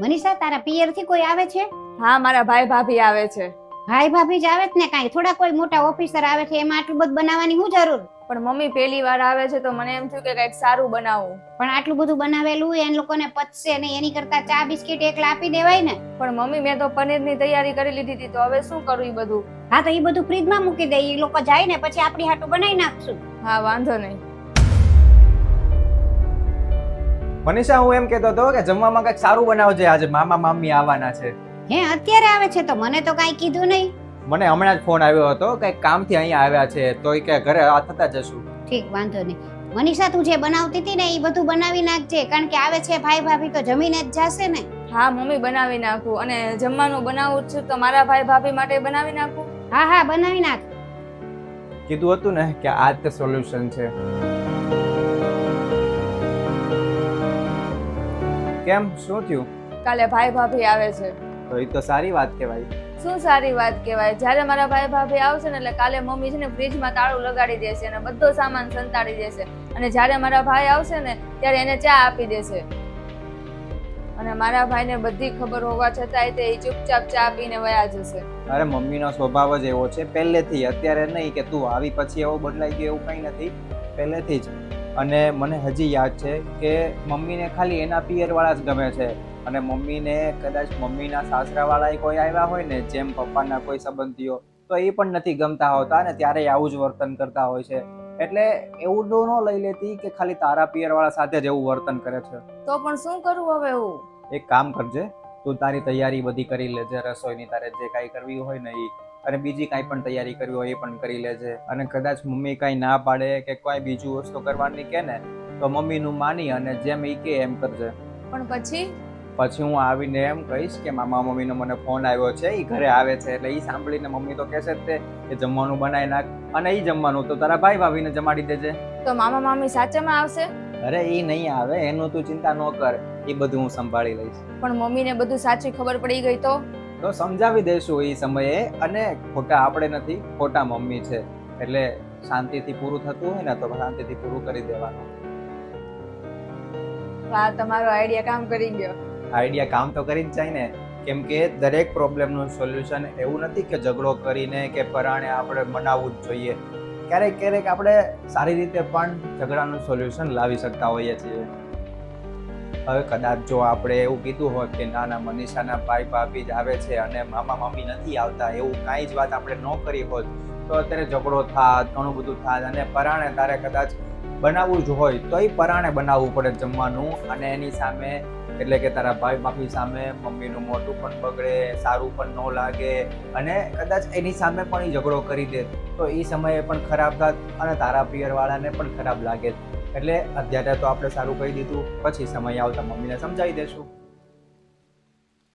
મનીષા, તારા પિયર થી કોઈ આવે છે? હા, મારા ભાઈ ભાભી આવે છે. ભાઈ ભાભી જ આવે જ ને, કાંઈ થોડા કોઈ મોટા ઓફિસર આવે છે એમાં આટલું બધું બનાવવાની શું જરૂર? પણ મમ્મી પહેલી વાર આવે છે તો મને એમ થયું કે કંઈક સારું બનાવું. પણ આટલું બધું બનાવેલું એ લોકોને પચશે નહીં, એની કરતા ચા બિસ્કિટ એકલા આપી દેવાય ને. પણ મમ્મી, મેં તો પનીરની તૈયારી કરી લીધી હતી, તો હવે શું કરું? એ બધું હા, તો એ બધું ફ્રીજમાં મૂકી દે, એ લોકો જાય ને પછી આપણી હાટું બનાવી નાખશું. હા, વાંધો નહીં. મનીષા, હું એમ કહેતો હતો કે જમવામાં કંઈક સારું બનાવજે, આજે મામા મામી આવવાના છે. હે, અત્યારે આવે છે? તો મને તો કાંઈ કીધું નહીં. મને હમણાં જ ફોન આવ્યો હતો, કંઈક કામથી અહીંયા આવ્યા છે, તો એ કે ઘરે આ થતા જશું. ઠીક, વાંધો નહીં. મનીષા, તું જે બનાવતી હતી ને એ બધું બનાવી નાખજે, કારણ કે આવે છે ભાઈ ભાભી તો જમીને જ જાશે ને. હા મમ્મી, બનાવી નાખું. અને જમવાનું બનાવું છું તો મારા ભાઈ ભાભી માટે બનાવી નાખું. હા હા, બનાવી નાખ. કીધું હતું ને કે આ જ સોલ્યુશન છે. કેમ, શું થયું? કાલે ભાઈ ભાભી આવે છે. તો એ તો સારી વાત કહેવાય. શું સારી વાત કહેવાય? જ્યારે મારા ભાઈ ભાભી આવશે ને એટલે કાલે મમ્મી છે ને ફ્રીજમાં તાળું લગાડી દેશે અને બધો સામાન સંતાડી દેશે. અને જ્યારે મારા ભાઈ આવશે ને ત્યારે એને ચા આપી દેશે. અને મારા ભાઈને બધી ખબર હોવા છતાંય તે ચૂપચાપ ચા પીને વયા જશે. અરે, મમ્મીનો સ્વભાવ જ એવો છે પહેલેથી, અત્યારે નહીં કે તું આવી પછી એવો બદલાઈ ગયો એવું કંઈ નથી, પહેલેથી જ. અને મને હજી યાદ છે કે મમ્મીને ખાલી એના પિયરવાળા જ ગમે છે, અને મમ્મીને કદાચ મમ્મીના સાસરાવાળા કોઈ આવ્યા હોય ને, જેમ પપ્પાના કોઈ સંબંધીઓ, તો એ પણ નથી ગમતા હોતા ને ત્યારે આવું જ વર્તન કરતા હોય છે. એટલે એવું તો ન લઈ લેતી કે ખાલી તારા પિયરવાળા સાથે જ એવું વર્તન કરે છે. તો પણ શું કરું હવે હું? એક કામ કરજે, તું તારી તૈયારી બધી કરી લેજે, રસોઈની તારે જે કાંઈ કરવી હોય ને એ, અને બીજી કાંઈ પણ તૈયારી કરવી હોય એ પણ કરી લેજે. અને કદાચ મમ્મી કાંઈ ના પાડે કે કોઈ બીજું વસ્તુ કરવાની કે ને, તો મમ્મીનું માની અને જેમ એ કે એમ કરજે. પણ પછી હું આવીને એમ કહીશ કે મામા મમ્મીનો મને ફોન આવ્યો છે, એ ઘરે આવે છે, એટલે એ સાંભળીને મમ્મી તો કહેશે જ તે કે જમવાનું બનાવી નાખ, અને એ જમવાનું તો તારા ભાઈ ભાભીને જમાડી દેજે. તો મામા મામી સાચેમાં આવશે? અરે, એ નહીં આવે, એનું તું ચિંતા ન કર, એ બધું હું સંભાળી લઈશ. પણ મમ્મીને બધું સાચી ખબર પડી ગઈ તો સમજાવી દઈશું એ સમયે. અને ખોટા આપણે નથી, ખોટા મમ્મી છે, એટલે શાંતિથી પૂરું થતું હોય ને તો શાંતિથી પૂરું કરી દેવાનું. હા, તમારો આઈડિયા કામ કરી ગયો. આઈડિયા કામ તો કરી જ જાય ને, કેમ કે દરેક પ્રોબ્લેમનું સોલ્યુશન એવું નથી કે ઝઘડો કરીને કે પરાણે આપણે મનાવવું જ જોઈએ. ક્યારેક ક્યારેક આપણે સારી રીતે પણ ઝઘડાનું સોલ્યુશન લાવી શકતા હોઈએ છીએ. હવે કદાચ જો આપણે એવું કીધું હોત કે ના ના, મનીષાના ભાઈ ભાભી જ આવે છે અને મામા મામી નથી આવતા, એવું કાંઈ જ વાત આપણે ન કરી હોત તો અત્યારે ઝઘડો થાત, ઘણું બધું થાત. અને પરાણે તારે કદાચ બનાવવું જ હોય તો એ પરાણે બનાવવું પડે જમવાનું, અને એની સામે એટલે કે તારા ભાઈ ભાભી સામે મમ્મીનું મોઢું પણ બગડે, સારું પણ ન લાગે, અને કદાચ એની સામે પણ એ ઝઘડો કરી દે તો એ સમયે પણ ખરાબ થાત અને તારા પિયરવાળાને પણ ખરાબ લાગે. એટલે અત્યારે તો આપણે સારું કહી દીધું, પછી સમય આવતા મમ્મીને સમજાવી દેશું.